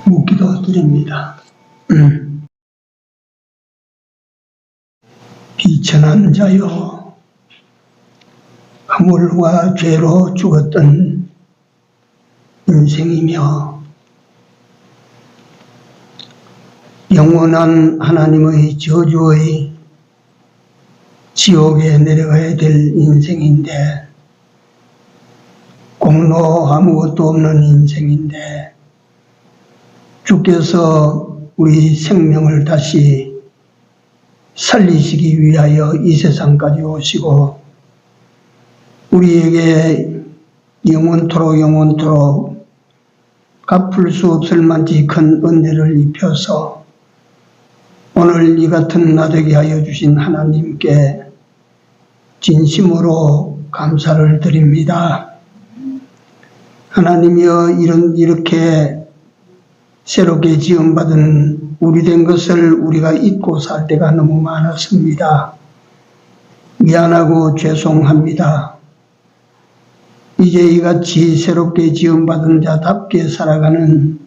묻기도 드립니다. 비천한 자여, 허물과 죄로 죽었던 인생이며 영원한 하나님의 저주의 지옥에 내려가야 될 인생인데, 공로 아무것도 없는 인생인데, 주께서 우리 생명을 다시 살리시기 위하여 이 세상까지 오시고 우리에게 영원토록 갚을 수 없을 만치 큰 은혜를 입혀서 오늘 이 같은 나 되게 하여 주신 하나님께 진심으로 감사를 드립니다. 하나님이여, 이렇게 새롭게 지음받은 우리 된 것을 우리가 잊고 살 때가 너무 많았습니다. 미안하고 죄송합니다. 이제 이같이 새롭게 지음받은 자답게 살아가는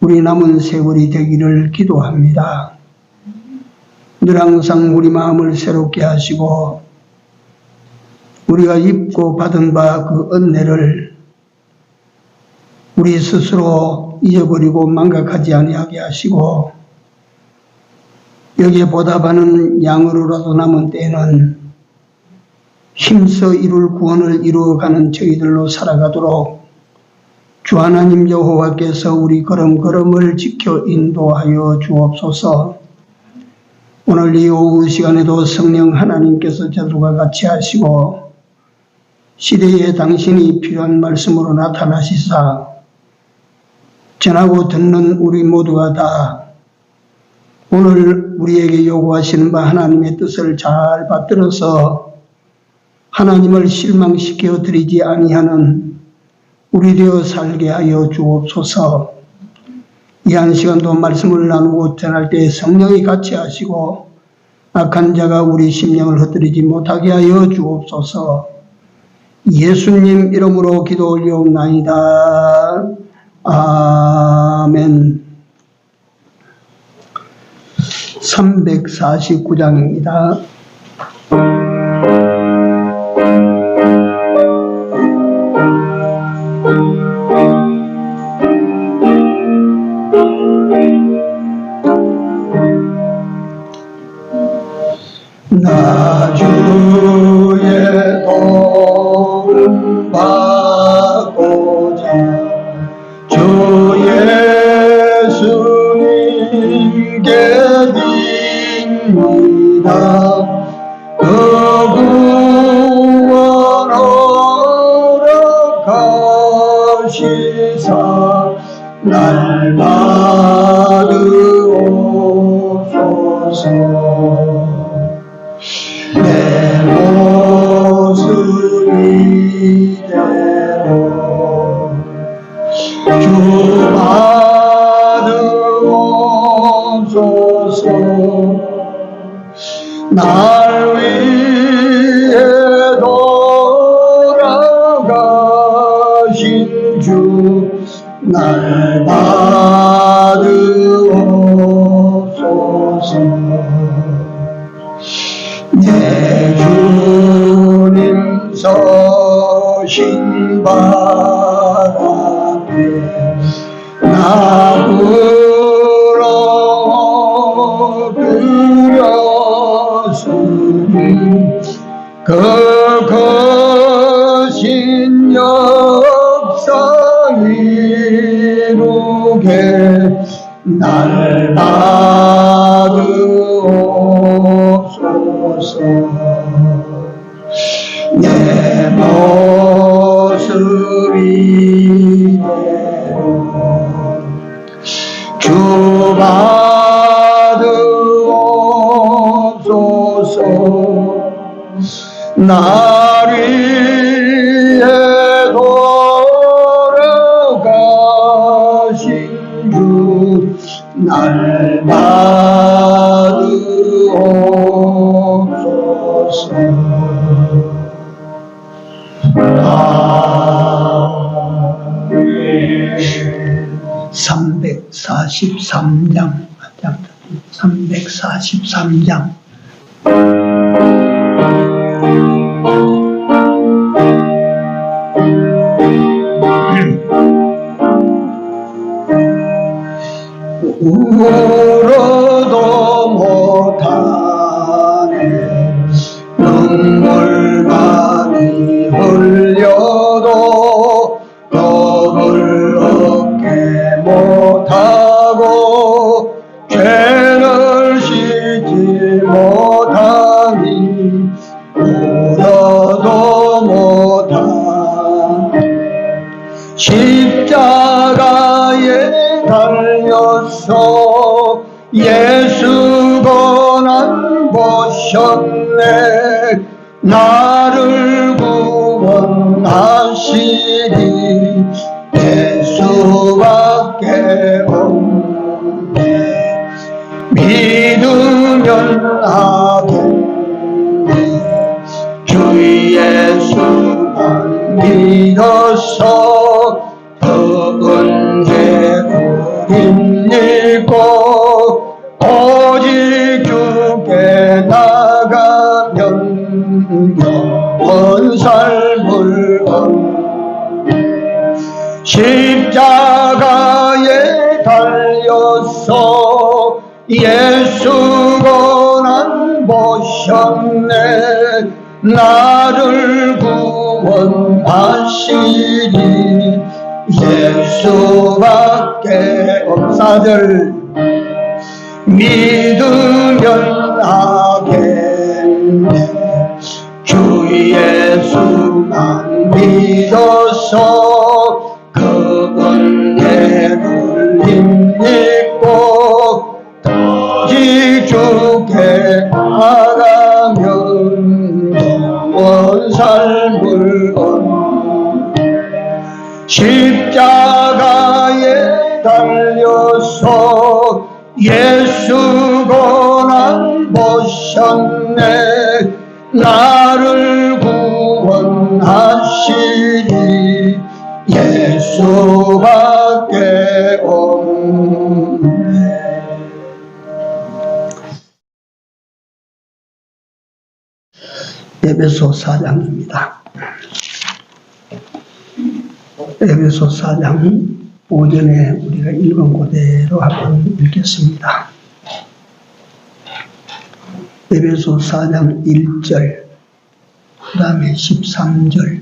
우리 남은 세월이 되기를 기도합니다. 늘 항상 우리 마음을 새롭게 하시고 우리가 입고 받은 바 그 은혜를 우리 스스로 잊어버리고 망각하지 아니하게 하시고, 여기에 보답하는 양으로라도 남은 때에는 힘써 이룰 구원을 이루어가는 저희들로 살아가도록 주 하나님 여호와께서 우리 걸음걸음을 지켜 인도하여 주옵소서. 오늘 이 오후 시간에도 성령 하나님께서 저들과 같이 하시고 시대에 당신이 필요한 말씀으로 나타나시사 전하고 듣는 우리 모두가 다 오늘 우리에게 요구하시는 바 하나님의 뜻을 잘 받들어서 하나님을 실망시켜 드리지 아니하는 우리 되어 살게 하여 주옵소서. 이 한 시간도 말씀을 나누고 전할 때 성령이 같이 하시고 악한 자가 우리 심령을 흩뜨리지 못하게 하여 주옵소서. 예수님 이름으로 기도 올려옵나이다. 아멘. 349장입니다. 나 주의 도움 받고자 주 예수님께 빕니다. 그 구원 허락하시사 날 받으옵소서. 내 모습 이대로 주 받으옵소서. 날 위해 돌아가신 주 날 받으옵소서. 내 주님 서신 바람에 나 부러뜨렸으니 그 거신 역사 이루게 날 받으옵소서. 내 모습 이대로 주 받으옵소서. 날 위해 돌아가신 주 날 343장, 343장. 울어도 못하네 눈물 많이 흘려도 겁을 얻게 못하고 죄를 씻지 못하니 울어도 못하네 십자가에 달려서 예수 고난 보셨네 나를 구원하시리 예수밖에 없네 믿으면 하겠네 주 예수만 믿어서 더 은혜 힘입고 오직 주께 나가면 영원 삶을 얻네 십자가에 달려서 예수 고난 보셨네 나를 구원하시리 예수밖에 없사들 믿으면 하겠네 주 예수만 믿어서 그 은혜를 힘입고 오직 주께 나가면 영원 삶을 얻네 십자가에 달려서 예수 고난 보셨네 나를 구원하시리 예수밖에 없네 에베소 4장입니다. 에베소 4장 오전에 우리가 읽은 그대로 한번 읽겠습니다. 에베소 4장 1절, 그 다음에 13절,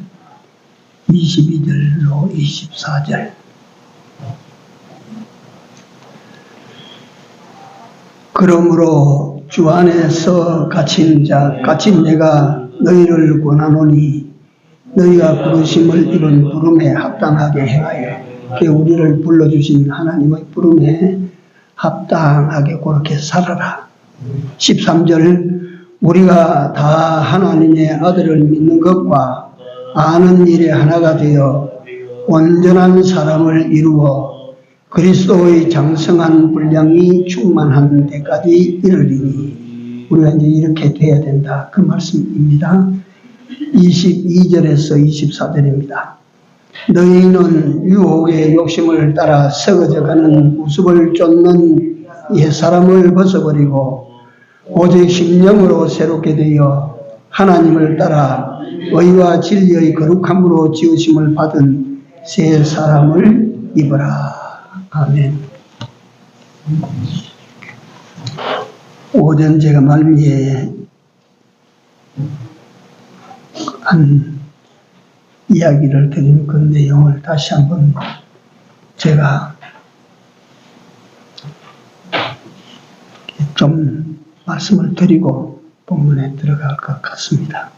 22절로 24절. 그러므로 주 안에서 갇힌 내가 너희를 권하노니 너희가 부르심을 이룬 부름에 합당하게 행하여 우리를 불러주신 하나님의 부름에 합당하게 그렇게 살아라. 13절 우리가 다 하나님의 아들을 믿는 것과 아는 일에 하나가 되어 온전한 사람을 이루어 그리스도의 장성한 분량이 충만한 데까지 이르리니 우리가 이제 이렇게 돼야 된다. 그 말씀입니다. 22절에서 24절입니다. 너희는 유혹의 욕심을 따라 썩어져가는 우습을 쫓는 옛사람을 벗어버리고 오직 심령으로 새롭게 되어 하나님을 따라 의와 진리의 거룩함으로 지으심을 받은 새 사람을 입어라. 아멘. 오전 제가 말미에 한 이야기를 드린 그 내용을 다시 한번 제가 좀 말씀을 드리고 본문에 들어갈 것 같습니다.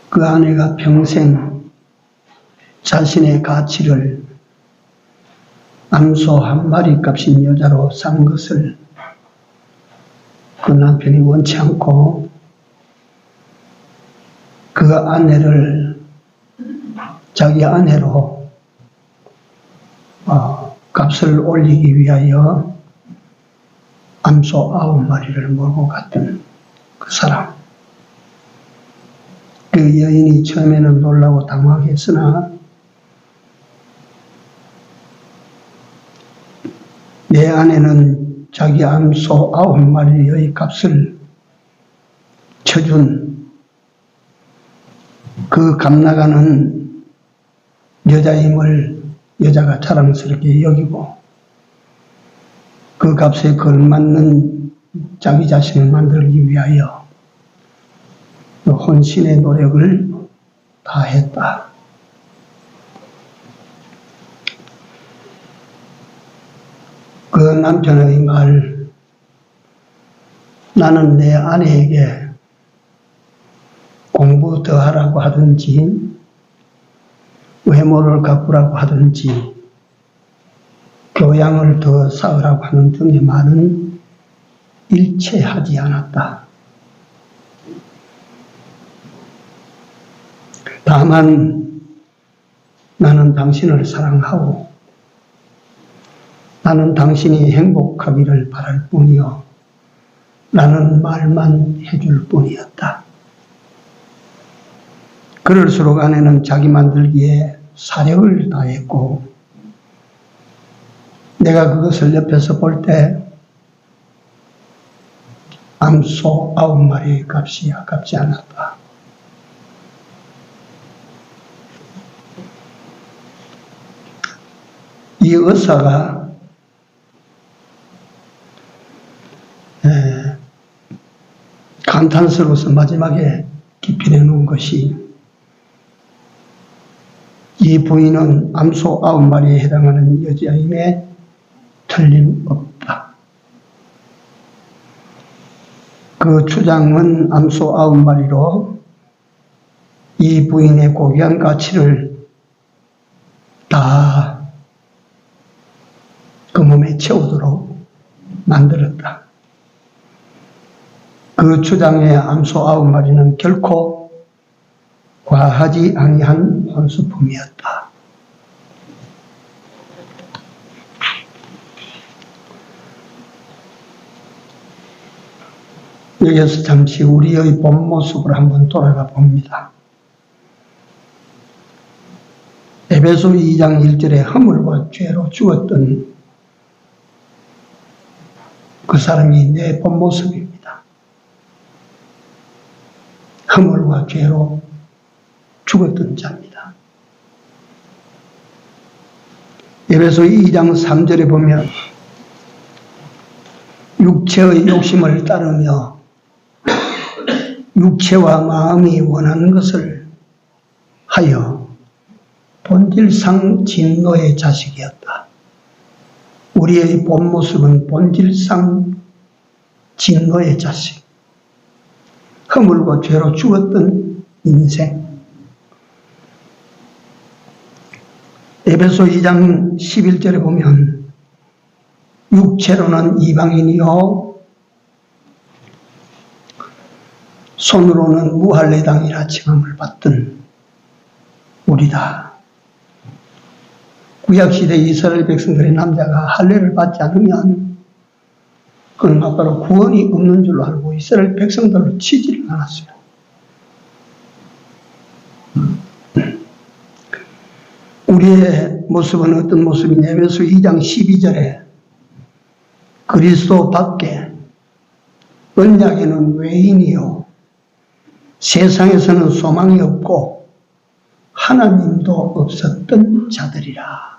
그 아내가 평생 자신의 가치를 암소 한 마리 값인 여자로 산 것을 그 남편이 원치 않고 그 아내를 자기 아내로 값을 올리기 위하여 암소 9마리를 몰고 갔던 그 사람. 그 여인이 처음에는 놀라고 당황했으나 내 아내는 자기 암소 9마리의 값을 쳐준 그 값나가는 여자임을 여자가 자랑스럽게 여기고 그 값에 걸맞는 자기 자신을 만들기 위하여 혼신의 노력을 다했다. 그 남편의 말, 나는 내 아내에게 공부 더 하라고 하든지 외모를 가꾸라고 하든지 교양을 더 쌓으라고 하는 등의 말은 일체 하지 않았다. 다만 나는 당신을 사랑하고 나는 당신이 행복하기를 바랄 뿐이요 라는 말만 해줄 뿐이었다. 그럴수록 아내는 자기 만들기에 사력을 다했고 내가 그것을 옆에서 볼 때 암소 9마리의 값이 아깝지 않았다. 이 의사가 감탄스러워서 마지막에 기필해 놓은 것이 이 부인은 암소 9마리에 해당하는 여자임에 틀림없다. 그 추장은 암소 9마리로 이 부인의 고귀한 가치를 다 그 몸에 채우도록 만들었다. 그 추장의 암소 9마리는 결코 과하지 아니한 혼수품이었다. 여기서 잠시 우리의 본 모습을 한번 돌아가 봅니다. 에베소 2장 1절에 허물과 죄로 죽었던 그 사람이 내 본 모습입니다. 허물과 죄로 죽었던 자입니다. 에베소 2장 3절에 보면 육체의 욕심을 따르며 육체와 마음이 원하는 것을 하여 본질상 진노의 자식이었다. 우리의 본 모습은 본질상 진노의 자식, 허물과 죄로 죽었던 인생. 에베소 2장 11절에 보면 육체로는 이방인이요 손으로는 무할례당이라 칭함을 받던 우리다. 구약시대 이스라엘 백성들의 남자가 할례를 받지 않으면 그는 아까로 구원이 없는 줄로 알고 이스라엘 백성들을 치지를 않았어요. 우리의 모습은 어떤 모습이냐? 에베소 2장 12절에 그리스도 밖에 언약에는 외인이요 세상에서는 소망이 없고 하나님도 없었던 자들이라.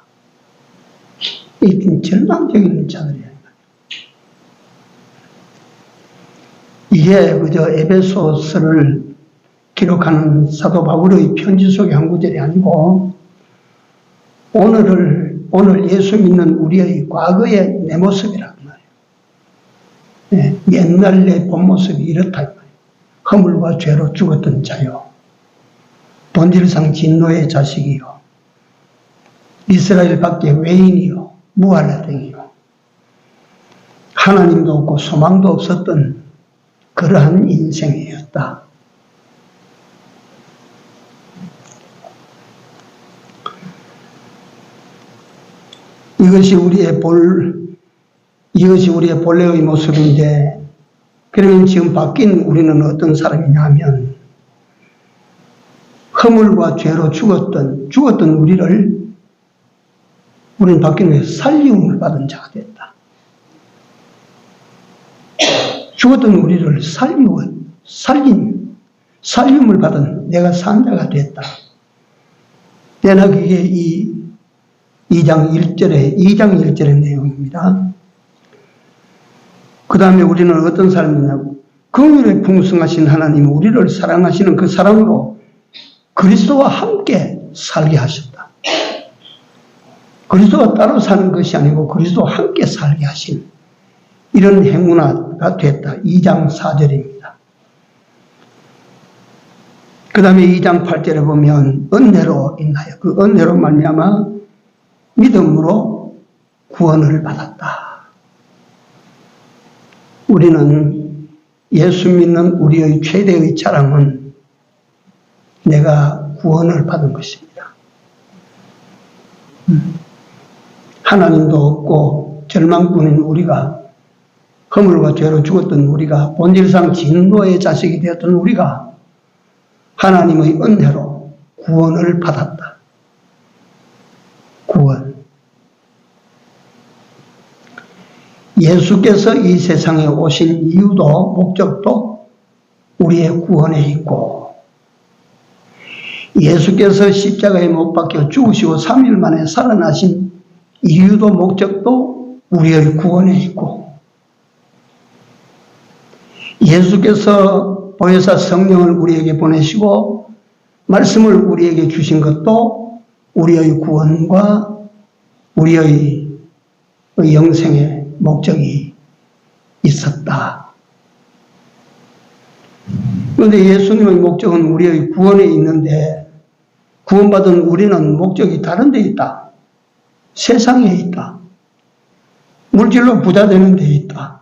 이게 절망적인 자들이야. 이게 그저 에베소서를 기록하는 사도 바울의 편지 속의 한 구절이 아니고 오늘 예수 믿는 우리의 과거의 내 모습이란 말이에요. 옛날 내 본 모습이 이렇다 이 말이에요. 허물과 죄로 죽었던 자요. 본질상 진노의 자식이요. 이스라엘 밖에 외인이요. 무할례당이요. 하나님도 없고 소망도 없었던 그러한 인생이었다. 이것이 우리의 본래의 모습인데, 그러면 지금 바뀐 우리는 어떤 사람이냐 하면, 허물과 죄로 죽었던 우리는 바뀐 후에 살림을 받은 자가 됐다. 죽었던 우리를 살림을 받은 내가 산 자가 됐다. 내가 그게 이 2장 1절의 내용입니다. 그 다음에 우리는 어떤 삶이냐고. 긍휼에 풍성하신 하나님, 우리를 사랑하시는 그 사랑으로 그리스도와 함께 살게 하셨다. 그리스도가 따로 사는 것이 아니고 그리스도와 함께 살게 하신 이런 행운아가 됐다. 2장 4절입니다. 그 다음에 2장 8절에 보면 은혜로 인하여 그 은혜로 말미암아 믿음으로 구원을 받았다. 우리는 예수 믿는 우리의 최대의 자랑은 내가 구원을 받은 것입니다. 하나님도 없고 절망뿐인 우리가, 허물과 죄로 죽었던 우리가, 본질상 진노의 자식이 되었던 우리가 하나님의 은혜로 구원을 받았다. 구원. 예수께서 이 세상에 오신 이유도 목적도 우리의 구원에 있고, 예수께서 십자가에 못 박혀 죽으시고 3일 만에 살아나신 이유도 목적도 우리의 구원에 있고, 예수께서 보혜사 성령을 우리에게 보내시고 말씀을 우리에게 주신 것도 우리의 구원과 우리의 영생의 목적이 있었다. 그런데 예수님의 목적은 우리의 구원에 있는데 구원받은 우리는 목적이 다른 데 있다. 세상에 있다. 물질로 부자 되는 데 있다.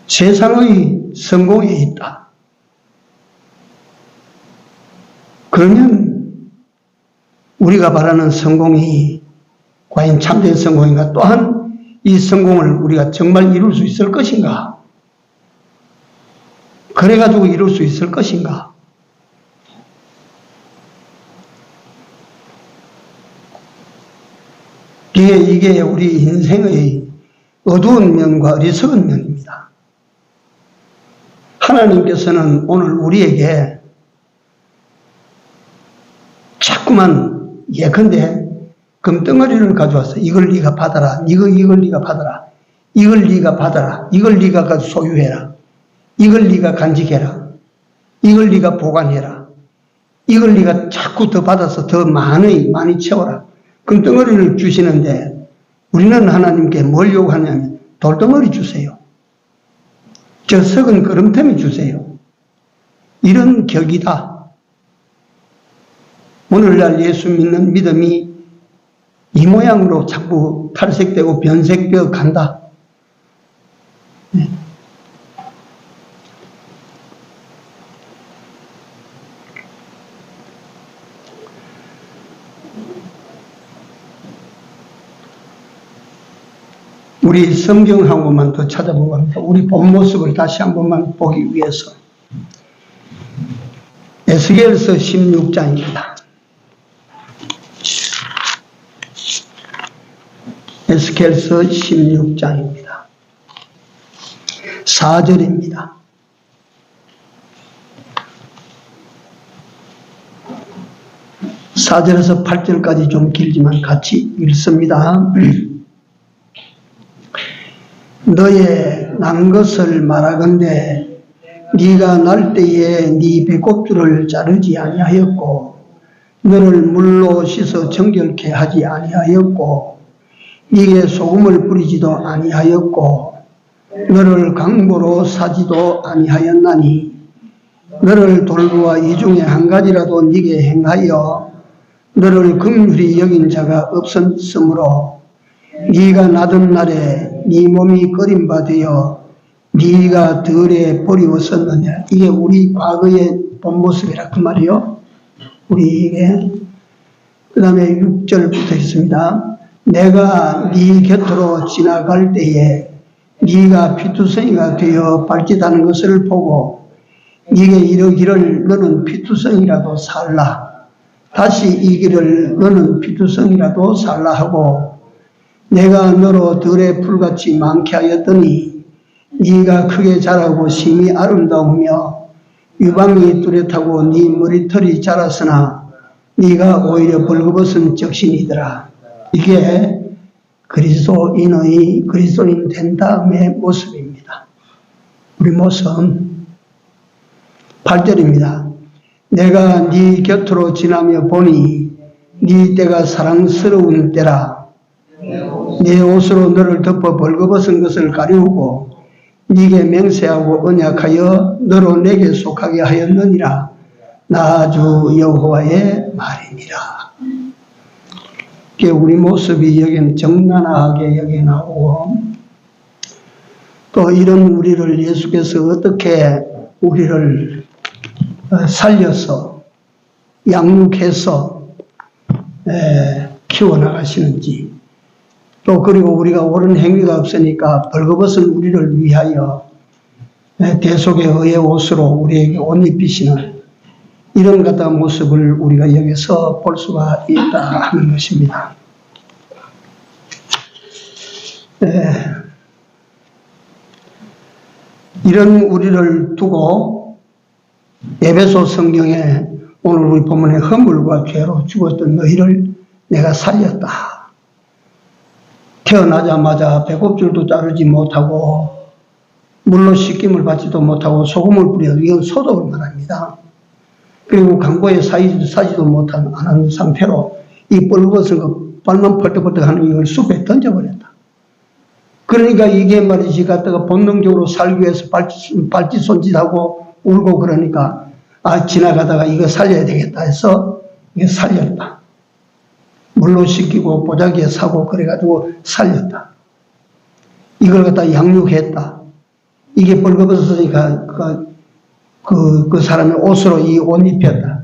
세상의 성공에 있다. 그러면 우리가 바라는 성공이 과연 참된 성공인가? 또한 이 성공을 우리가 정말 이룰 수 있을 것인가? 그래가지고 이룰 수 있을 것인가? 이게 우리 인생의 어두운 면과 어리석은 면입니다. 하나님께서는 오늘 우리에게 자꾸만 예컨대 금덩어리를 가져와서 이걸 네가 받아라, 이걸 네가 받아라, 이걸 네가 받아라, 이걸 네가 소유해라, 이걸 네가 간직해라, 이걸 네가 보관해라, 이걸 네가 자꾸 더 받아서 더 많이 채워라. 금덩어리를 주시는데 우리는 하나님께 뭘 요구하냐면 돌덩어리 주세요. 저 썩은 그름터미 주세요. 이런 격이다. 오늘날 예수 믿는 믿음이 이 모양으로 자꾸 탈색되고 변색되어 간다. 우리 성경 한 번만 더 찾아보고 합니다. 우리 본 모습을 다시 한 번만 보기 위해서. 에스겔서 16장입니다. 에스겔서 16장입니다. 4절입니다. (4절에서) 8절까지 좀 길지만 같이 읽습니다. 너의 난 것을 말하건대 네가 날 때에 네 배꼽줄을 자르지 아니하였고 너를 물로 씻어 정결케 하지 아니하였고 네게 소금을 뿌리지도 아니하였고 너를 강보로 사지도 아니하였나니 너를 돌보아 이 중에 한 가지라도 네게 행하여 너를 긍휼히 여긴 자가 없었으므로 네가 나던 날에 네 몸이 꺼린 바 되어 네가 들에 버리웠었느냐. 이게 우리 과거의 본 모습이라 그 말이요. 우리에게. 그 다음에 6절부터 있습니다. 내가 네 곁으로 지나갈 때에 네가 피투성이가 되어 발짓하는 것을 보고 네게 이르기를 너는 피투성이라도 살라. 다시 이 길을 너는 피투성이라도 살라 하고 내가 너로 들의 풀같이 많게 하였더니 네가 크게 자라고 심히 아름다우며 유방이 뚜렷하고 네 머리털이 자랐으나 네가 오히려 벌거벗은 적신이더라. 이게 그리스도인 된 다음의 모습입니다. 우리 모습 8절입니다. 내가 네 곁으로 지나며 보니 네 때가 사랑스러운 때라. 내 옷으로 너를 덮어 벌거벗은 것을 가리우고 네게 맹세하고 언약하여 너로 내게 속하게 하였느니라. 나 주 여호와의 말이니라. 우리 모습이 여기는 정나하게 여기 나오고, 또 이런 우리를 예수께서 어떻게 우리를 살려서 양육해서 키워나가시는지, 또 그리고 우리가 옳은 행위가 없으니까 벌거벗은 우리를 위하여 대속의 의의 옷으로 우리에게 옷 입히시는 이런 같은 모습을 우리가 여기서 볼 수가 있다 하는 것입니다. 이런 우리를 두고 에베소 성경에 오늘 우리 본문에 허물과 죄로 죽었던 너희를 내가 살렸다. 태어나자마자 배꼽줄도 자르지 못하고 물로 씻김을 받지도 못하고 소금을 뿌려 이건 소독을 말합니다. 그리고 강보에 사지도 못하는 상태로 이 뻘거벗은 거 발만 펄떡펄떡 하는 이걸 숲에 던져버렸다. 그러니까 이게 말이지 갖다가 본능적으로 살기 위해서 발짓 손짓하고 울고 그러니까 지나가다가 이거 살려야 되겠다 해서 이게 살렸다. 물로 씻기고 보자기에 사고 그래가지고 살렸다. 이걸 갖다 양육했다. 이게 벌거벗으니까 그 사람의 옷으로 이 옷 입혔다.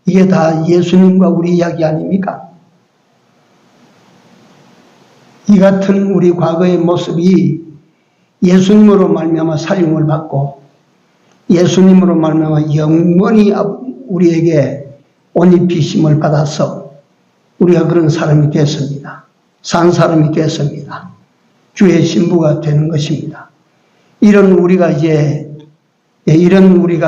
이게 다 예수님과 우리 이야기 아닙니까? 이 같은 우리 과거의 모습이 예수님으로 말미암아 살림을 받고 예수님으로 말미암아 영원히 우리에게 옷 입히심을 받아서 우리가 그런 사람이 됐습니다. 산 사람이 됐습니다. 주의 신부가 되는 것입니다. 이런 우리가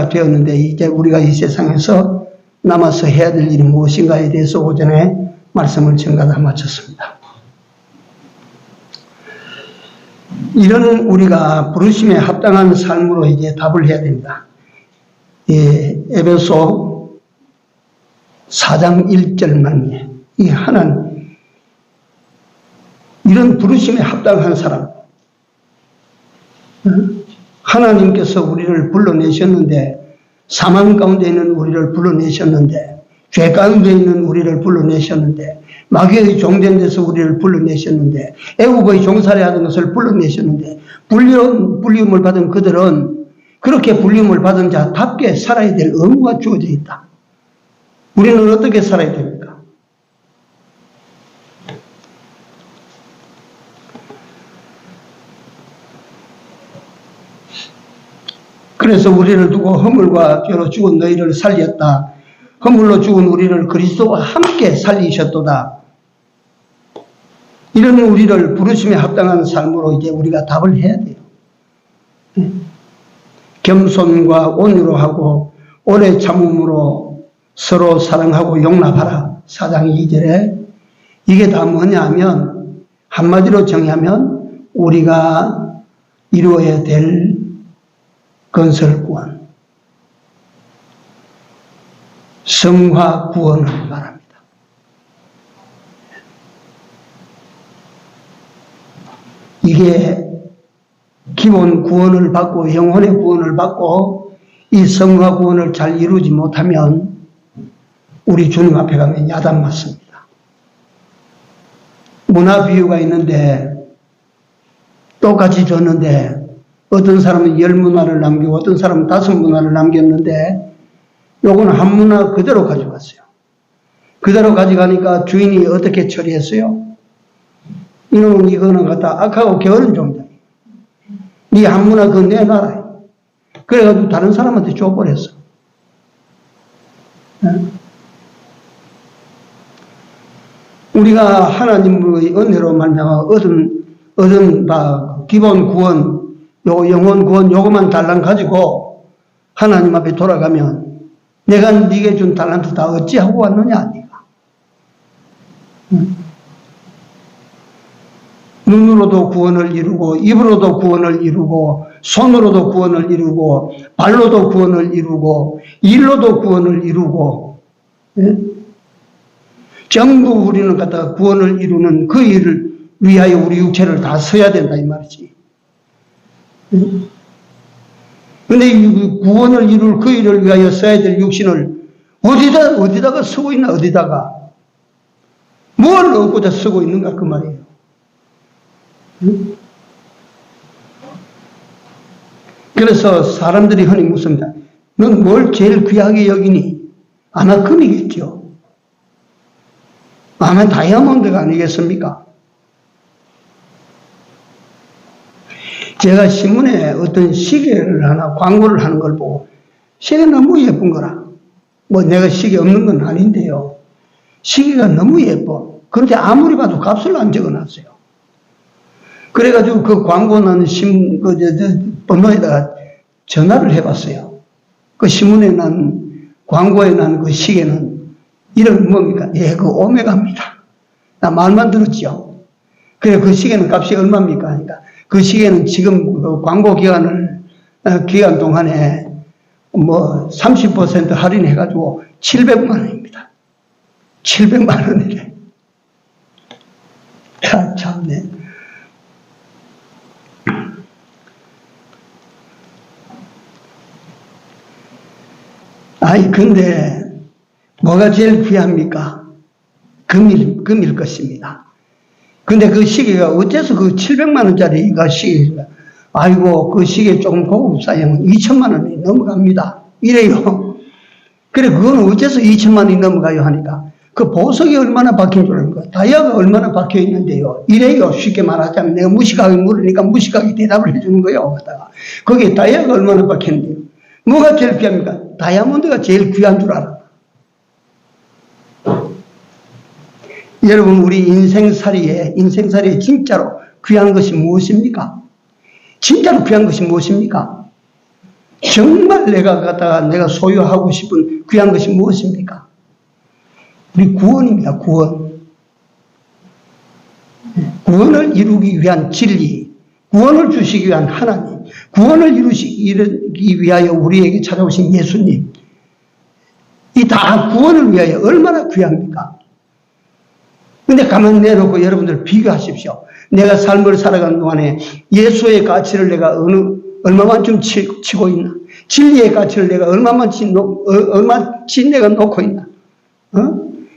되었는데 이제 우리가 이 세상에서 남아서 해야 될 일이 무엇인가에 대해서 오전에 말씀을 전가다 마쳤습니다. 이런 우리가 부르심에 합당한 삶으로 이제 답을 해야 됩니다. 에베소 4장 1절만 이 하나님 이런 부르심에 합당한 사람 하나님께서 우리를 불러내셨는데 사망 가운데 있는 우리를 불러내셨는데 죄 가운데 있는 우리를 불러내셨는데 마귀의 종된 데서 우리를 불러내셨는데 애국의 종살이 하던 것을 불러내셨는데 불리움을 받은 그들은 그렇게 불리움을 받은 자답게 살아야 될 의무가 주어져 있다. 우리는 어떻게 살아야 됩니까? 그래서 우리를 두고 허물과 죄로 죽은 너희를 살렸다. 허물로 죽은 우리를 그리스도와 함께 살리셨도다. 이런 우리를 부르심에 합당한 삶으로 이제 우리가 답을 해야 돼요. 겸손과 온유로 하고 오래 참음으로 서로 사랑하고 용납하라. 4장 2절에 이게 다 뭐냐 하면 한마디로 정의하면 우리가 이루어야 될 건설 구원, 성화 구원을 말합니다. 이게 기본 구원을 받고 영혼의 구원을 받고 이 성화 구원을 잘 이루지 못하면 우리 주님 앞에 가면 야단 맞습니다. 문화 비유가 있는데 똑같이 줬는데 어떤 사람은 10문화를 남기고 어떤 사람은 5문화를 남겼는데 요거는 한 문화 그대로 가져갔어요. 그대로 가져가니까 주인이 어떻게 처리했어요? 이놈은 이거는 갖다 악하고 게으른 종자. 네 한 문화 그거 내놔라. 그래가지고 다른 사람한테 줘버렸어. 우리가 하나님의 은혜로 말미암아 얻은 바 기본 구원 요 영혼 구원 요것만 달랑 가지고 하나님 앞에 돌아가면 내가 네게 준 달란트 다 어찌하고 왔느냐 네가. 눈으로도 구원을 이루고 입으로도 구원을 이루고 손으로도 구원을 이루고 발로도 구원을 이루고 일로도 구원을 이루고 전부 우리는 갖다가 구원을 이루는 그 일을 위하여 우리 육체를 다 써야 된다 이 말이지. 근데 이 구원을 이룰 그 일을 위하여 써야 될 육신을 어디다가 쓰고 있나 어디다가 뭘 얻고자 쓰고 있는가 그 말이에요. 그래서 사람들이 흔히 묻습니다. 넌 뭘 제일 귀하게 여기니? 아마 금이겠죠. 아마 다이아몬드가 아니겠습니까? 제가 신문에 어떤 시계를 하나 광고를 하는 걸 보고 시계 너무 예쁜 거라. 뭐 내가 시계 없는 건 아닌데요. 시계가 너무 예뻐. 그런데 아무리 봐도 값을 안 적어놨어요. 그래가지고 그 광고 나는 번호에다가 전화를 해봤어요. 그 신문에 난 광고에 난 그 시계는 이름 뭡니까? 예, 그 오메가입니다. 나 말만 들었죠. 그래 그 시계는 값이 얼마입니까? 하니까 그 시계는 지금 그 광고 기간 동안에 뭐 30% 할인해가지고 700만 원입니다. 700만 원이래. 야, 참네. 아니, 근데 뭐가 제일 귀합니까? 금일 것입니다. 근데 그 시계가 어째서 그 700만 원짜리가 시계가 아이고 그 시계 조금 고급 사양은 2천만 원이 넘어갑니다. 이래요. 그래 그거는 어째서 2천만 원이 넘어가요 하니까 그 보석이 얼마나 박힌 줄 아는 거 다이아가 얼마나 박혀 있는데요. 이래요. 쉽게 말하자면 내가 무식하게 물으니까 무식하게 대답을 해주는 거예요. 거기에 다이아가 얼마나 박혔는데요. 뭐가 제일 귀합니까? 다이아몬드가 제일 귀한 줄 알아. 여러분 우리 인생살이에 진짜로 귀한 것이 무엇입니까? 진짜로 귀한 것이 무엇입니까? 정말 내가 소유하고 싶은 귀한 것이 무엇입니까? 우리 구원입니다. 구원. 구원을 이루기 위한 진리, 구원을 주시기 위한 하나님, 구원을 이루기 위하여 우리에게 찾아오신 예수님, 이 다 구원을 위하여 얼마나 귀합니까? 근데 가만히 내놓고 여러분들 비교하십시오. 내가 삶을 살아가는 동안에 예수의 가치를 내가 얼마만큼 치고 있나? 진리의 가치를 내가 얼마만치 내가 놓고 있나?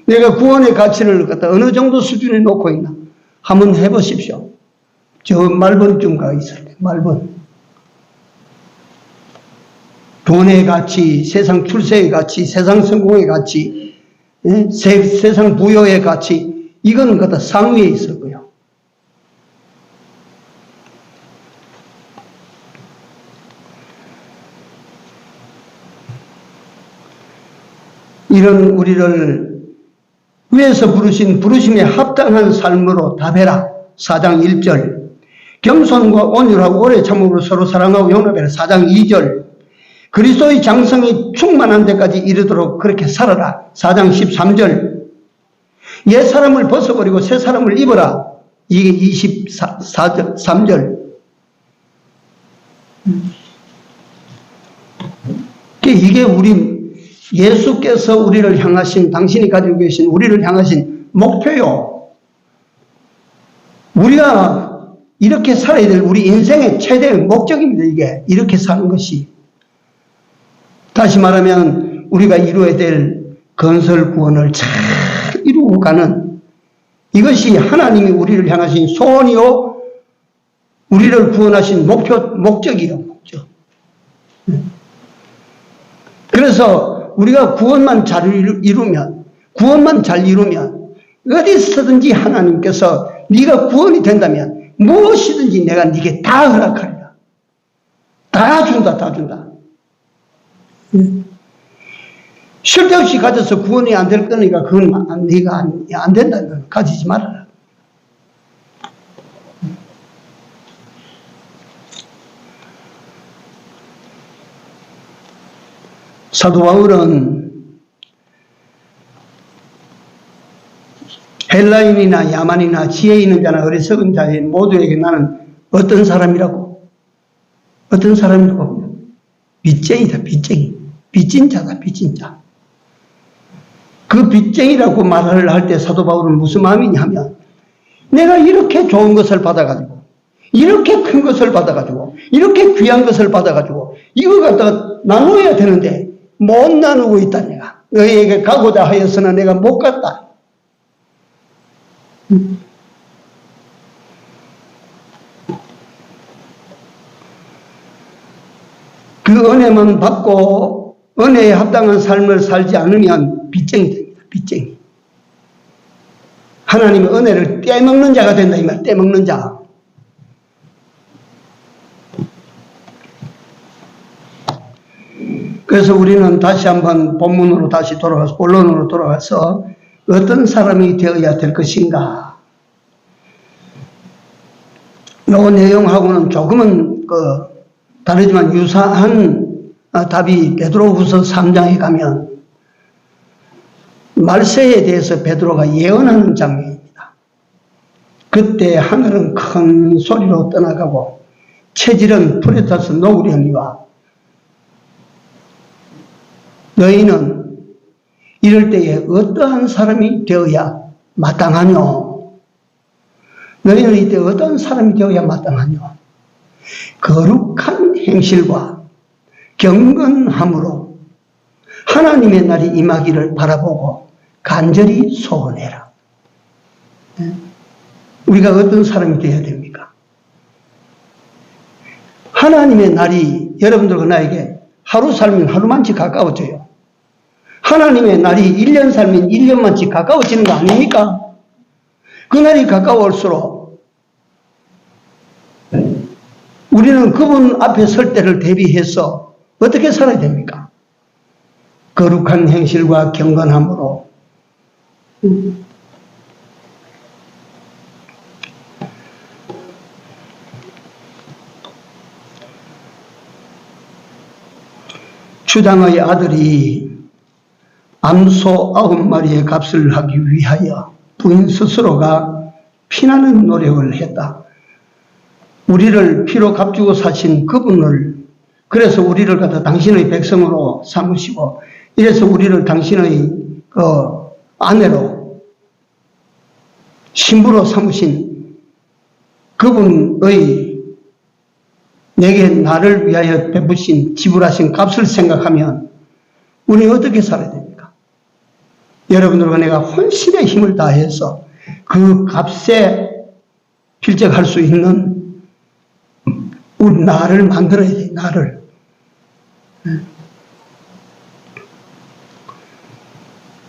내가 구원의 가치를 갖다 어느 정도 수준에 놓고 있나? 한번 해보십시오. 저 말번쯤 가 있을 때, 말번. 돈의 가치, 세상 출세의 가치, 세상 성공의 가치, 세상 부여의 가치, 이건 갖다 상위에 있을 거예요. 이런 우리를 위에서 부르신 부르심에 합당한 삶으로 답해라. 4장 1절. 겸손과 온유하고 오래 참음으로 서로 사랑하고 용납해라. 4장 2절. 그리스도의 장성이 충만한 데까지 이르도록 그렇게 살아라. 4장 13절. 옛 사람을 벗어버리고 새 사람을 입어라. 이게 23절. 이게 예수께서 우리를 향하신, 당신이 가지고 계신 우리를 향하신 목표요. 우리가 이렇게 살아야 될 우리 인생의 최대 목적입니다. 이게 이렇게 사는 것이. 다시 말하면 우리가 이루어야 될 건설 구원을 잘 이루고 가는 이것이 하나님이 우리를 향하신 소원이요, 우리를 구원하신 목적이요. 목적. 그래서 우리가 구원만 잘 이루면 어디서든지 하나님께서 네가 구원이 된다면 무엇이든지 내가 네게 다 허락하리라. 다 준다. 쓸데없이 가져서 구원이 안 될 거니까 그건 네가 안 된다는 걸 가지지 말아라. 사도 바울은 헬라인이나 야만이나 지혜 있는 자나 어리석은 자의 모두에게 나는 어떤 사람이라고? 어떤 사람이라고? 빚쟁이다, 빚쟁이. 빚진 자다, 빚진 자. 그 빚쟁이라고 말을 할 때 사도 바울은 무슨 마음이냐 하면, 내가 이렇게 좋은 것을 받아가지고, 이렇게 큰 것을 받아가지고, 이렇게 귀한 것을 받아가지고, 이거 갖다가 나눠야 되는데, 못 나누고 있다, 내가. 너희에게 가고자 하였으나 내가 못 갔다. 그 은혜만 받고 은혜에 합당한 삶을 살지 않으면 빚쟁이 됩니다. 빚쟁이. 하나님의 은혜를 떼먹는 자가 된다 이 말. 떼먹는 자. 그래서 우리는 다시 한번 본문으로 다시 돌아가서 본론으로 돌아가서 어떤 사람이 되어야 될 것인가. 이 내용하고는 조금은 다르지만 유사한 답이 베드로후서 3장에 가면 말세에 대해서 베드로가 예언하는 장면입니다. 그때 하늘은 큰 소리로 떠나가고 체질은 불에 타서 녹으려니와 너희는 이럴 때에 어떠한 사람이 되어야 마땅하뇨? 너희는 이때 어떤 사람이 되어야 마땅하뇨? 거룩한 행실과 경건함으로 하나님의 날이 임하기를 바라보고 간절히 소원해라. 우리가 어떤 사람이 되어야 됩니까? 하나님의 날이 여러분들과 나에게 하루 살면 하루만치 가까워져요. 하나님의 날이 1년 살면 1년만치 가까워지는 거 아닙니까? 그 날이 가까울수록 우리는 그분 앞에 설 때를 대비해서 어떻게 살아야 됩니까? 거룩한 행실과 경건함으로 주당의 아들이 암소 9마리의 값을 하기 위하여 부인 스스로가 피나는 노력을 했다. 우리를 피로 값주고 사신 그분을, 그래서 우리를 갖다 당신의 백성으로 삼으시고, 이래서 우리를 당신의 아내로, 신부로 삼으신 그분의 내게 나를 위하여 베푸신 지불하신 값을 생각하면 우리는 어떻게 살아야 됩니까? 여러분들과 내가 혼신의 힘을 다해서 그 값에 필적할 수 있는 우리 나를 만들어야 돼, 나를.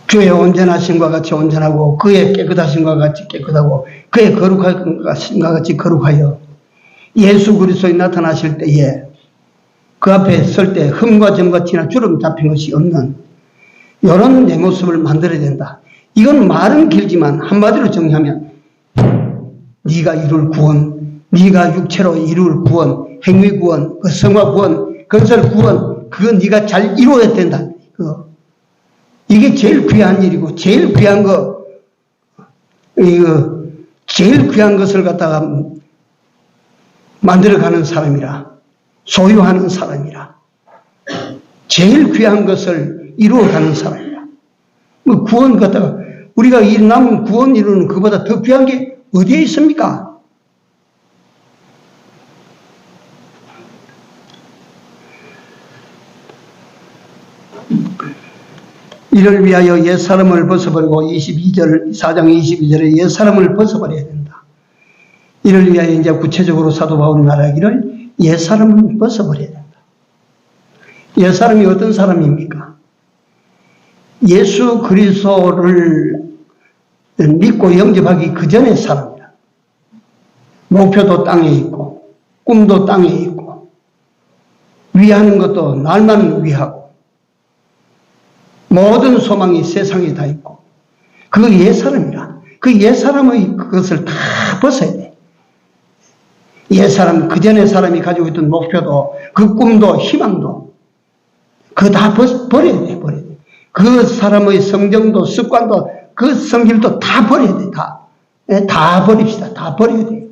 주의 온전하심과 같이 온전하고 그의 깨끗하심과 같이 깨끗하고 그의 거룩하심과 같이 거룩하여 예수 그리스도에 나타나실 때에 그 앞에 설 때 흠과 점과 티나 주름 잡힌 것이 없는 이런 내 모습을 만들어야 된다. 이건 말은 길지만 한마디로 정리하면 네가 이룰 구원, 네가 육체로 이룰 구원, 행위 구원, 그 성화 구원, 건설 구원, 그건 네가 잘 이루어야 된다. 이게 제일 귀한 일이고 제일 귀한 거, 제일 귀한 것을 갖다가 만들어가는 사람이라, 소유하는 사람이라, 제일 귀한 것을 이루어가는 사람이라. 뭐 구원 갖다가 우리가 이 남은 구원 이루는 그보다 더 귀한 게 어디에 있습니까? 이를 위하여 옛사람을 벗어버리고 4장 22절에 옛사람을 벗어버려야 된다. 이를 위하여 이제 구체적으로 사도 바울이 말하기를 옛사람을 벗어버려야 된다. 옛사람이 어떤 사람입니까? 예수 그리스도를 믿고 영접하기 그 전의 사람이다. 목표도 땅에 있고 꿈도 땅에 있고 위하는 것도 날만 위하고 모든 소망이 세상에 다 있고 그 옛사람이라. 그 옛사람의 그것을 다 벗어야 돼. 옛사람, 그 전에 사람이 가지고 있던 목표도 그 꿈도 희망도 그거 다 버려야 돼, 버려야 돼. 그 사람의 성정도, 습관도, 그 성질도 다 버려야 돼, 다. 네, 다 버립시다. 다 버려야 돼.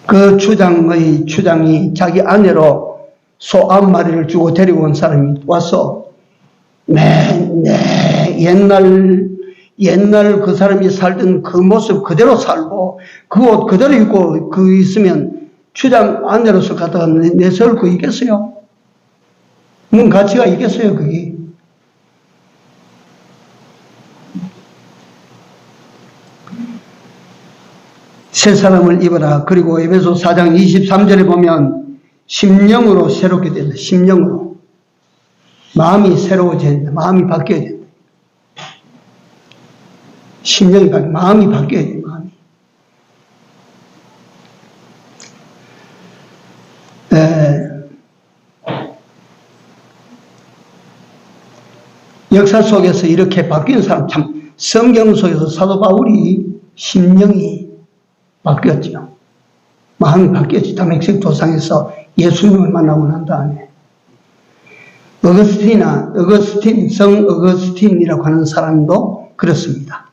그 추장이 자기 아내로 소 9마리를 주고 데리고 온 사람이 와서 옛날 그 사람이 살던 그 모습 그대로 살고 그 옷 그대로 입고 그 있으면 추장 아내로서 갖다가 내세울 거 있겠어요? 뭔 가치가 있겠어요, 그게? 새 사람을 입어라. 그리고 에베소 4장 23절에 보면 심령으로 새롭게 된다. 심령으로. 마음이 새로워져야 된다. 마음이 바뀌어야 된다. 심령이 바뀌어, 마음이 바뀌어야 돼, 마음이. 역사 속에서 이렇게 바뀐 사람, 참, 성경 속에서 사도 바울이 심령이 바뀌었죠. 마음이 바뀌었지. 다메섹 도상에서 예수님을 만나고 난 다음에. 성 어거스틴이라고 하는 사람도 그렇습니다.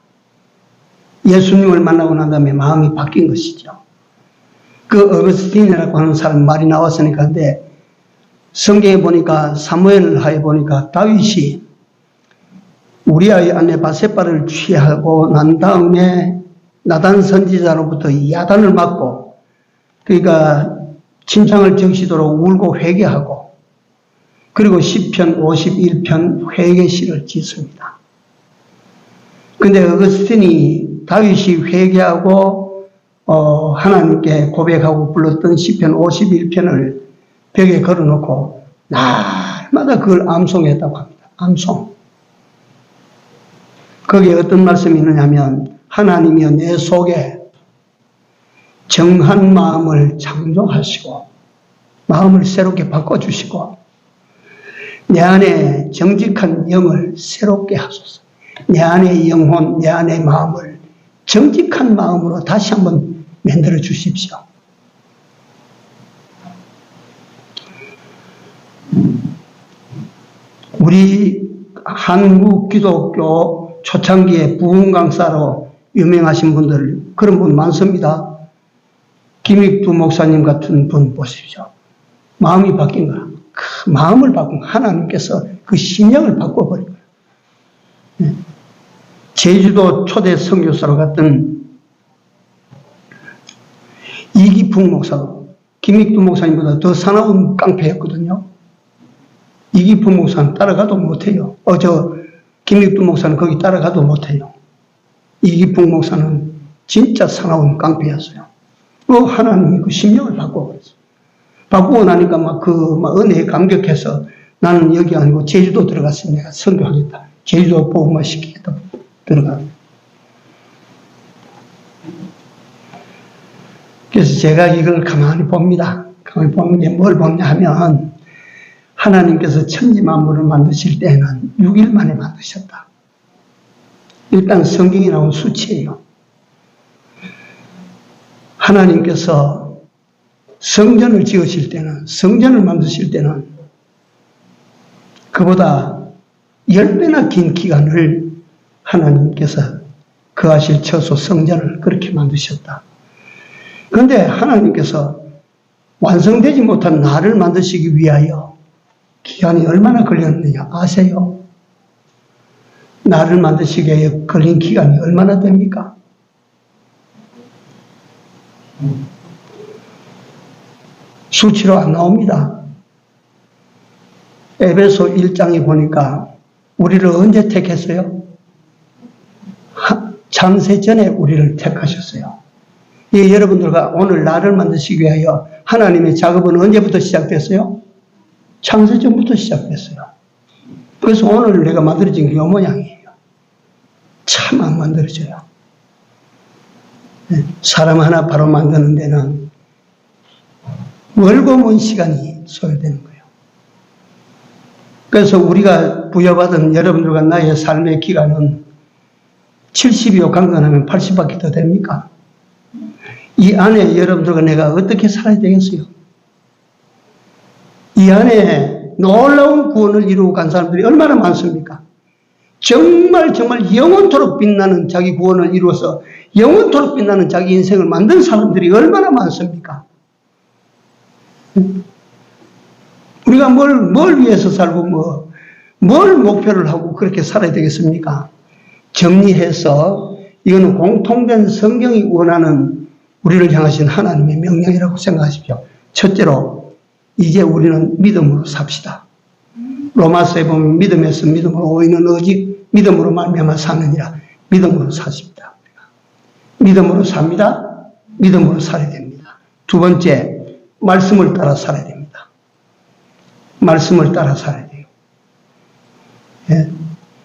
예수님을 만나고 난 다음에 마음이 바뀐 것이죠. 그 어거스틴이라고 하는 사람 말이 나왔으니까, 근데 성경에 보니까 사무엘을 하에 보니까 다윗이 우리아의 아내 바세바를 취하고 난 다음에 나단 선지자로부터 야단을 맞고, 그러니까 침상을 적시도록 울고 회개하고, 그리고 시편 51편 회개시를 짓습니다. 근데 어거스틴이 다윗이 회개하고 하나님께 고백하고 불렀던 시편 51편을 벽에 걸어놓고 날마다 그걸 암송했다고 합니다. 암송. 거기에 어떤 말씀이 있느냐면, 하나님이여 내 속에 정한 마음을 창조하시고 마음을 새롭게 바꿔주시고 내 안에 정직한 영을 새롭게 하소서. 내 안의 영혼, 내 안의 마음을 정직한 마음으로 다시 한번 만들어 주십시오. 우리 한국 기독교 초창기에 부흥 강사로 유명하신 분들, 그런 분 많습니다. 김익두 목사님 같은 분 보십시오. 마음이 바뀐 거야. 그 마음을 바꾼 하나님께서 그 심령을 바꿔버린 거야. 제주도 초대 선교사로 갔던 이기풍 목사도 김익두 목사님보다 더 사나운 깡패였거든요. 이기풍 목사는 따라가도 못해요. 김익두 목사는 거기 따라가도 못해요. 이기풍 목사는 진짜 사나운 깡패였어요. 하나님이 그 심령을 바꿔버렸어요. 바꾸고 나니까 은혜에 감격해서 나는 여기 아니고 제주도 들어갔으면 내가 선교하겠다. 제주도 복음화 시키겠다. 들어가. 그래서 제가 이걸 가만히 봅니다. 가만히 보는 게 뭘 보냐 하면, 하나님께서 천지 만물을 만드실 때는 6일 만에 만드셨다. 일단 성경에 나온 수치예요. 하나님께서 성전을 지으실 때는, 성전을 만드실 때는 그보다 10배나 긴 기간을 하나님께서 거하실 처소 성전을 그렇게 만드셨다. 그런데 하나님께서 완성되지 못한 나를 만드시기 위하여 기간이 얼마나 걸렸느냐 아세요? 나를 만드시기에 걸린 기간이 얼마나 됩니까? 수치로 안 나옵니다. 에베소 1장에 보니까 우리를 언제 택했어요? 창세 전에 우리를 택하셨어요. 여러분들과 오늘 나를 만드시기 위하여 하나님의 작업은 언제부터 시작됐어요? 창세 전부터 시작됐어요. 그래서 오늘 내가 만들어진 게 이 모양이에요. 참 안 만들어져요. 사람 하나 바로 만드는 데는 멀고 먼 시간이 소요되는 거예요. 그래서 우리가 부여받은 여러분들과 나의 삶의 기간은 70이요 강건하면 80밖에 더 됩니까? 이 안에 여러분들과 내가 어떻게 살아야 되겠어요? 이 안에 놀라운 구원을 이루고 간 사람들이 얼마나 많습니까? 정말 영원토록 빛나는 자기 구원을 이루어서 영원토록 빛나는 자기 인생을 만든 사람들이 얼마나 많습니까? 우리가 뭘 위해서 살고 뭘 목표를 하고 그렇게 살아야 되겠습니까? 정리해서 이거는 공통된 성경이 원하는 우리를 향하신 하나님의 명령이라고 생각하십시오. 첫째로 이제 우리는 믿음으로 삽시다. 로마서에 보면 믿음에서 믿음으로 오이는 오직 믿음으로 말미암아 사느니라. 믿음으로 사십니다. 믿음으로 삽니다. 믿음으로 살아야 됩니다. 두 번째, 말씀을 따라 살아야 됩니다. 말씀을 따라 살아야 돼요. 예?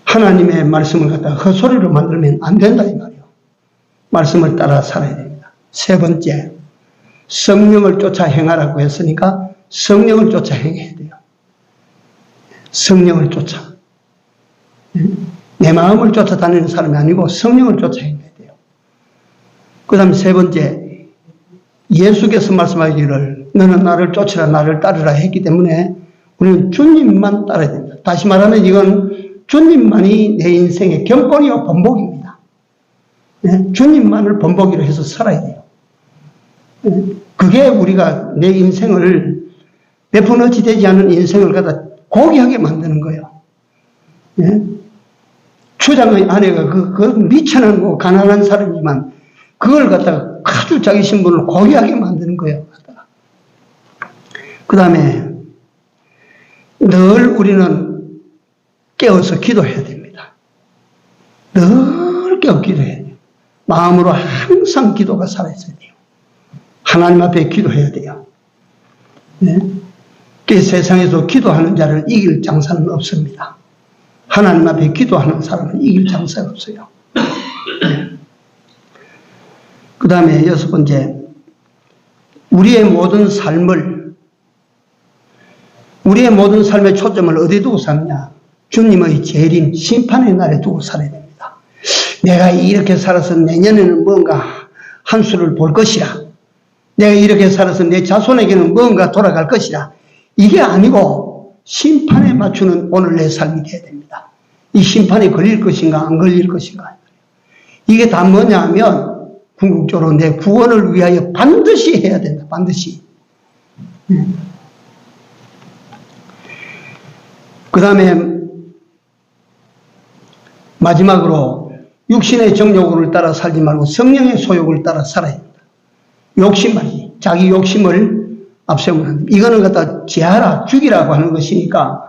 하나님의 말씀을 갖다가 헛소리로 만들면 안 된다 이 말이에요. 말씀을 따라 살아야 됩니다. 세 번째, 성령을 쫓아 행하라고 했으니까 성령을 쫓아 행해야 돼요. 성령을 쫓아. 내 마음을 쫓아다니는 사람이 아니고 성령을 쫓아 행해야 돼요. 그 다음에 세 번째, 예수께서 말씀하기를 너는 나를 쫓으라 나를 따르라 했기 때문에 우리는 주님만 따라야 됩니다. 다시 말하면 이건 주님만이 내 인생의 경pon이요 본보기입니다. 네? 주님만을 본보기로 해서 살아야 돼요. 그게 우리가 내 인생을 몇 푼 어치 되지 않은 인생을 갖다 고귀하게 만드는 거예요. 네? 추장의 아내가 그 미천한 가난한 사람이지만 그걸 갖다가 아주 자기 신분을 고귀하게 만드는 거예요. 그 다음에 늘 우리는 깨어서 기도해야 됩니다. 늘 깨어 기도해야 돼요. 마음으로 항상 기도가 살아있어야 돼요. 하나님 앞에 기도해야 돼요. 네? 그 세상에서 기도하는 자를 이길 장사는 없습니다. 하나님 앞에 기도하는 사람은 이길 장사가 없어요. 네. 그 다음에 여섯 번째, 우리의 모든 삶의 초점을 어디에 두고 사느냐? 주님의 재림, 심판의 날에 두고 살아야 됩니다. 내가 이렇게 살아서 내년에는 뭔가 한 수를 볼 것이라. 내가 이렇게 살아서 내 자손에게는 뭔가 돌아갈 것이라. 이게 아니고 심판에 맞추는 오늘 내 삶이 되어야 됩니다. 이 심판에 걸릴 것인가 안 걸릴 것인가. 이게 다 뭐냐 하면 궁극적으로 내 구원을 위하여 반드시 해야 된다. 반드시. 그 다음에 마지막으로 육신의 정욕을 따라 살지 말고 성령의 소욕을 따라 살아야 합니다. 욕심 말이지. 자기 욕심을 앞세우면 안 됩니다. 이거는 갖다 제하라, 죽이라고 하는 것이니까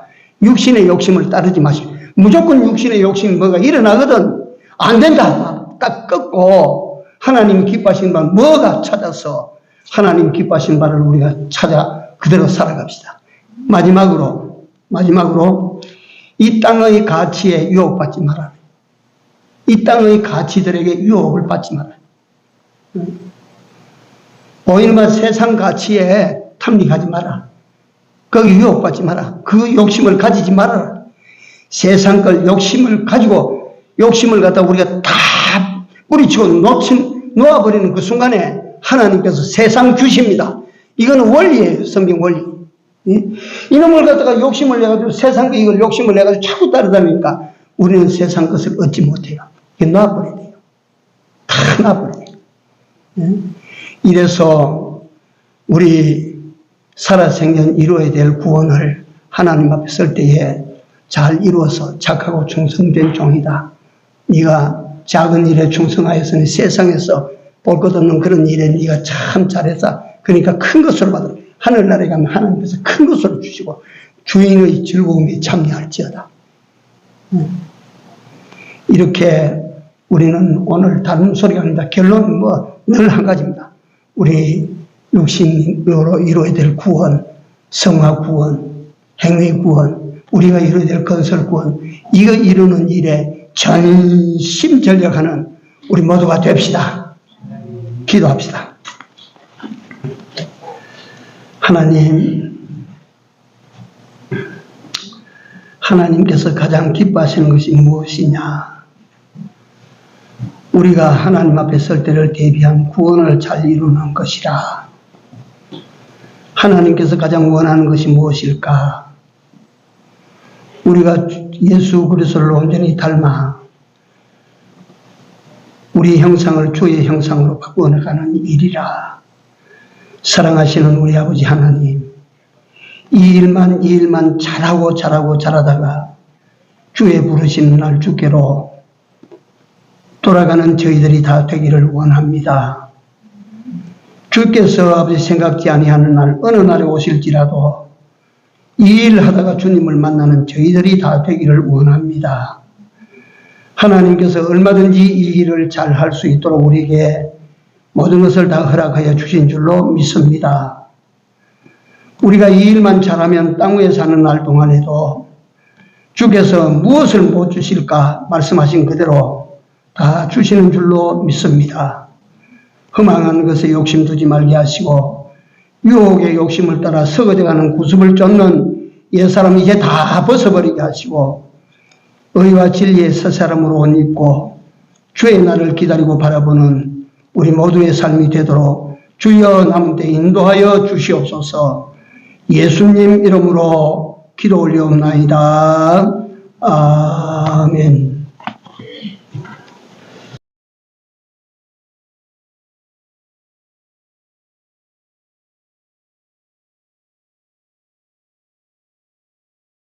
육신의 욕심을 따르지 마시고 무조건 육신의 욕심이 뭐가 일어나거든 안 된다. 딱 끊고 하나님 기뻐하시는 바 뭐가 찾아서 하나님 기뻐하시는 바를 우리가 찾아 그대로 살아갑시다. 마지막으로 이 땅의 가치에 유혹받지 말아라. 이 땅의 가치들에게 유혹을 받지 말아라. 오히려 세상 가치에 탐닉하지 마라. 거기 유혹받지 마라. 그 욕심을 가지지 말아라. 세상 걸 욕심을 가지고 욕심을 갖다 우리가 다 뿌리치고 놓아버리는 그 순간에 하나님께서 세상 주십니다. 이거는 원리예요. 성경 원리. 이놈을 갖다가 욕심을 내가지고 세상 이걸 욕심을 내가지고 자꾸 따르다니까 우리는 세상 것을 얻지 못해요. 이게 놔버려야 돼요. 다 놔버려야 돼요. 이래서 우리 살아생전 이루어야 될 구원을 하나님 앞에 설 때에 잘 이루어서 착하고 충성된 종이다. 네가 작은 일에 충성하였으니 세상에서 볼 것 없는 그런 일에 네가 참 잘했다. 그러니까 큰 것으로 받아. 하늘나라에 가면 하나님께서 큰 것으로 주시고 주인의 즐거움에 참여할지어다. 이렇게 우리는 오늘 다른 소리가 아닙니다. 결론은 늘 한 가지입니다. 우리 육신으로 이루어야 될 구원, 성화 구원, 행위 구원, 우리가 이루어야 될 건설 구원, 이거 이루는 일에 전심전력하는 우리 모두가 됩시다. 기도합시다. 하나님께서 가장 기뻐하시는 것이 무엇이냐? 우리가 하나님 앞에 설 때를 대비한 구원을 잘 이루는 것이라. 하나님께서 가장 원하는 것이 무엇일까? 우리가 예수 그리스도를 온전히 닮아 우리 형상을 주의 형상으로 바꾸어가는 일이라. 사랑하시는 우리 아버지 하나님, 이 일만 잘하다가 주의 부르시는 날 주께로 돌아가는 저희들이 다 되기를 원합니다. 주께서 아버지 생각지 아니하는 날 어느 날에 오실지라도 이 일 하다가 주님을 만나는 저희들이 다 되기를 원합니다. 하나님께서 얼마든지 이 일을 잘 할 수 있도록 우리에게 모든 것을 다 허락하여 주신 줄로 믿습니다. 우리가 이 일만 잘하면 땅 위에 사는 날 동안에도 주께서 무엇을 못 주실까 말씀하신 그대로 다 주시는 줄로 믿습니다. 허망한 것에 욕심 두지 말게 하시고 유혹의 욕심을 따라 썩어져가는 구습을 쫓는 옛사람 이제 다 벗어버리게 하시고 의와 진리의 새 사람으로 옷 입고 주의 날을 기다리고 바라보는 우리 모두의 삶이 되도록 주여 남은 데 인도하여 주시옵소서. 예수님 이름으로 기도 올려옵나이다. 아멘.